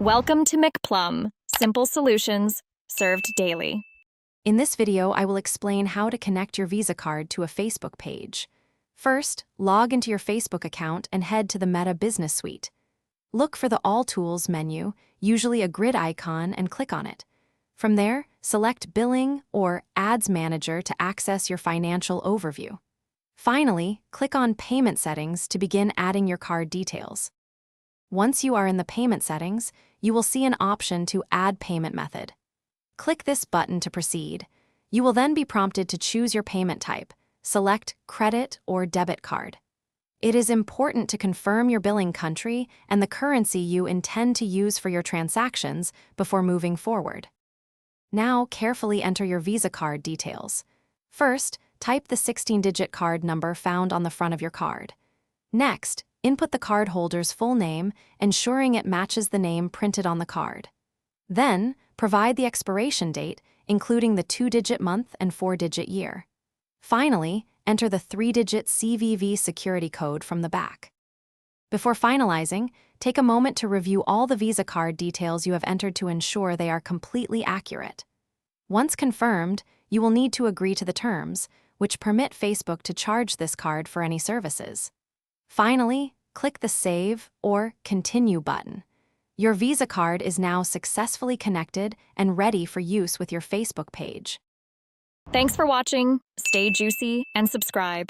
Welcome to McPlum, simple solutions served daily. In this video, I will explain how to connect your Visa card to a Facebook page. First, log into your Facebook account and head to the Meta Business Suite. Look for the All Tools menu, usually a grid icon, and click on it. From there, select Billing or Ads Manager to access your financial overview. Finally, click on Payment Settings to begin adding your card details. Once you are in the payment settings, you will see an option to Add Payment Method. Click this button to proceed. You will then be prompted to choose your payment type. Select credit or debit card. It is important to confirm your billing country and the currency you intend to use for your transactions before moving forward. Now, carefully enter your Visa card details. First, type the 16-digit card number found on the front of your card. Next, input the cardholder's full name, ensuring it matches the name printed on the card. Then, provide the expiration date, including the 2-digit month and 4-digit year. Finally, enter the 3-digit CVV security code from the back. Before finalizing, take a moment to review all the Visa card details you have entered to ensure they are completely accurate. Once confirmed, you will need to agree to the terms, which permit Facebook to charge this card for any services. Finally, click the Save or Continue button. Your Visa card is now successfully connected and ready for use with your Facebook page. Thanks for watching. Stay juicy and subscribe.